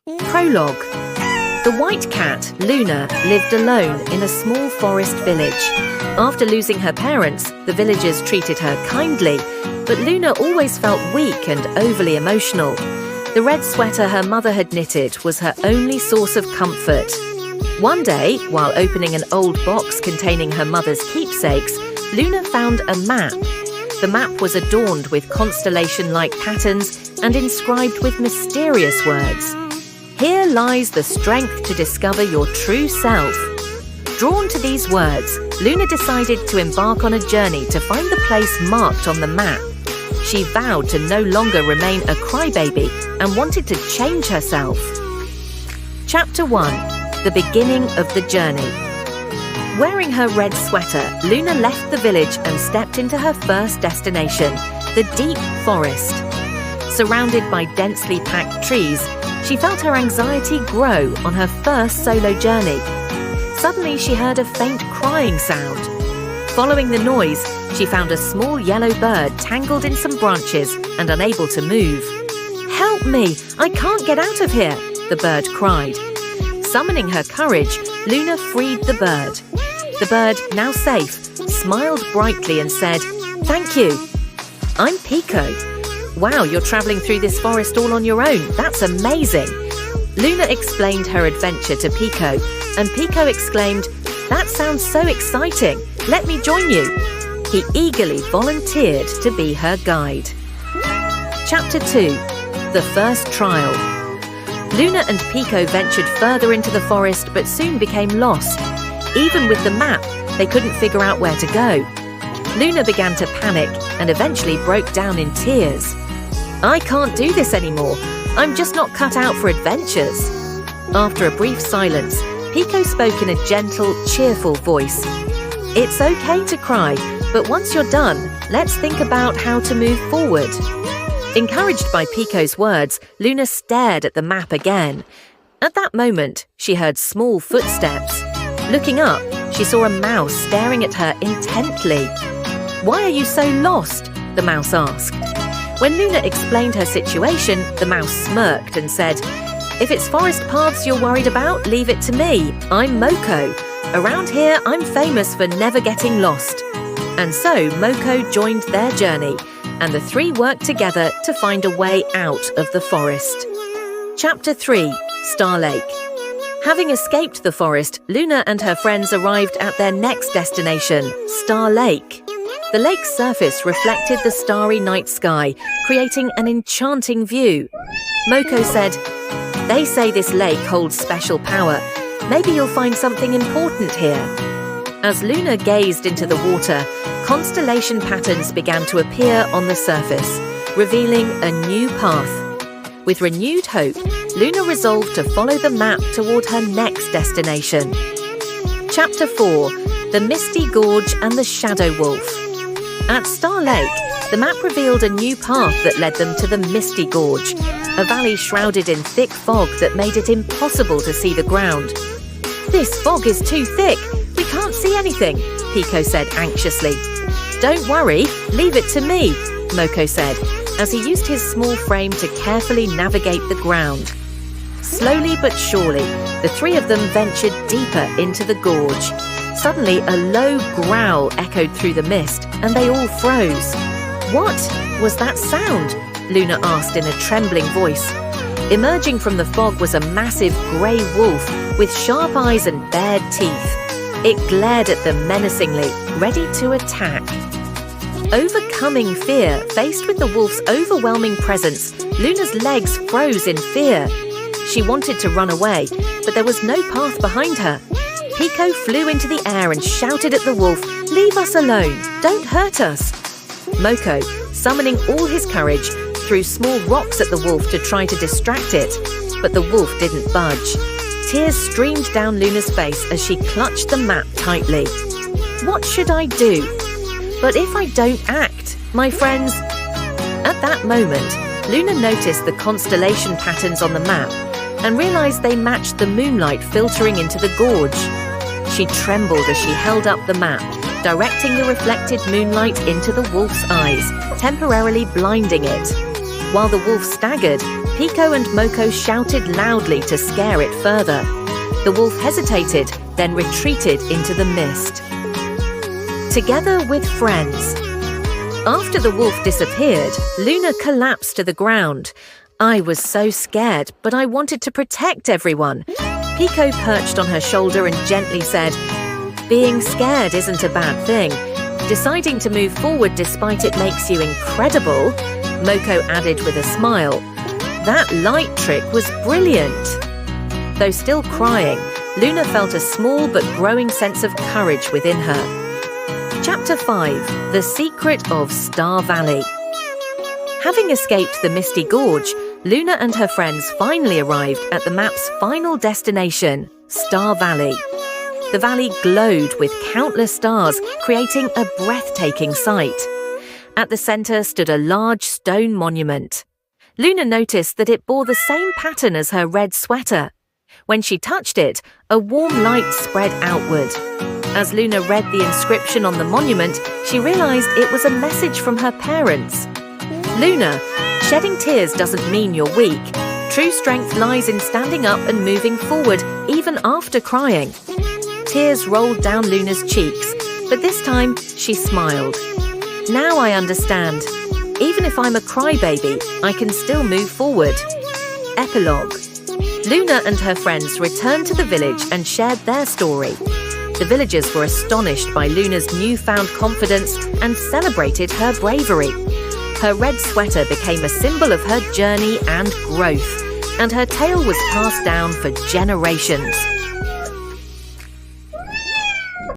Prologue. The white cat, Luna, lived alone in a small forest village. After losing her parents, the villagers treated her kindly, but Luna always felt weak and overly emotional. The red sweater her mother had knitted was her only source of comfort. One day, while opening an old box containing her mother's keepsakes, Luna found a map. The map was adorned with constellation-like patterns and inscribed with mysterious words. Here lies the strength to discover your true self. Drawn to these words, Luna decided to embark on a journey to find the place marked on the map. She vowed to no longer remain a crybaby and wanted to change herself. Chapter 1. The beginning of the journey. Wearing her red sweater, Luna left the village and stepped into her first destination, the deep forest. Surrounded by densely packed trees, she felt her anxiety grow on her first solo journey. Suddenly, she heard a faint crying sound. Following the noise, she found a small yellow bird tangled in some branches and unable to move. "Help me! I can't get out of here!" the bird cried. Summoning her courage, Luna freed the bird. The bird, now safe, smiled brightly and said, "Thank you. I'm Pico." "Wow, you're traveling through this forest all on your own. That's amazing." Luna explained her adventure to Pico, and Pico exclaimed, "That sounds so exciting. Let me join you." He eagerly volunteered to be her guide. Chapter 2. The First Trial. Luna and Pico ventured further into the forest but soon became lost. Even with the map, they couldn't figure out where to go. Luna began to panic and eventually broke down in tears. "I can't do this anymore. I'm just not cut out for adventures." After a brief silence, Pico spoke in a gentle, cheerful voice. "It's okay to cry, but once you're done, let's think about how to move forward." Encouraged by Pico's words, Luna stared at the map again. At that moment, she heard small footsteps. Looking up, she saw a mouse staring at her intently. "Why are you so lost?" the mouse asked. When Luna explained her situation, the mouse smirked and said, "If it's forest paths you're worried about, leave it to me. I'm Moko. Around here, I'm famous for never getting lost." And so Moko joined their journey, and the three worked together to find a way out of the forest. Chapter 3. Star Lake. Having escaped the forest, Luna and her friends arrived at their next destination, Star Lake. The lake's surface reflected the starry night sky, creating an enchanting view. Moko said, "They say this lake holds special power. Maybe you'll find something important here." As Luna gazed into the water, constellation patterns began to appear on the surface, revealing a new path. With renewed hope, Luna resolved to follow the map toward her next destination. Chapter 4. The Misty Gorge and the Shadow Wolf. At Star Lake, the map revealed a new path that led them to the Misty Gorge, a valley shrouded in thick fog that made it impossible to see the ground. "This fog is too thick. We can't see anything," Pico said anxiously. "Don't worry, leave it to me," Moko said, as he used his small frame to carefully navigate the ground. Slowly but surely, the three of them ventured deeper into the gorge. Suddenly, a low growl echoed through the mist, and they all froze. "What was that sound?" Luna asked in a trembling voice. Emerging from the fog was a massive grey wolf with sharp eyes and bared teeth. It glared at them menacingly, ready to attack. Overcoming fear, faced with the wolf's overwhelming presence, Luna's legs froze in fear. She wanted to run away, but there was no path behind her. Pico flew into the air and shouted at the wolf, "Leave us alone! Don't hurt us!" Moko, summoning all his courage, threw small rocks at the wolf to try to distract it, but the wolf didn't budge. Tears streamed down Luna's face as she clutched the map tightly. "What should I do? But if I don't act, my friends..." At that moment, Luna noticed the constellation patterns on the map and realized they matched the moonlight filtering into the gorge. She trembled as she held up the map, directing the reflected moonlight into the wolf's eyes, temporarily blinding it. While the wolf staggered, Pico and Moko shouted loudly to scare it further. The wolf hesitated, then retreated into the mist. Together with friends. After the wolf disappeared, Luna collapsed to the ground. I was so scared, but I wanted to protect everyone. Pico perched on her shoulder and gently said, "Being scared isn't a bad thing. Deciding to move forward despite it makes you incredible," Moko added with a smile. That light trick was brilliant. Though still crying, Luna felt a small but growing sense of courage within her. Chapter 5: The Secret of Star Valley. Having escaped the misty gorge, Luna and her friends finally arrived at the map's final destination, Star Valley. The valley glowed with countless stars, creating a breathtaking sight. At the center stood a large stone monument. Luna noticed that it bore the same pattern as her red sweater. When she touched it, a warm light spread outward. As Luna read the inscription on the monument, she realized it was a message from her parents. "Luna, shedding tears doesn't mean you're weak. True strength lies in standing up and moving forward, even after crying." Tears rolled down Luna's cheeks, but this time she smiled. "Now I understand. Even if I'm a crybaby, I can still move forward." Epilogue. Luna and her friends returned to the village and shared their story. The villagers were astonished by Luna's newfound confidence and celebrated her bravery. Her red sweater became a symbol of her journey and growth, and her tale was passed down for generations.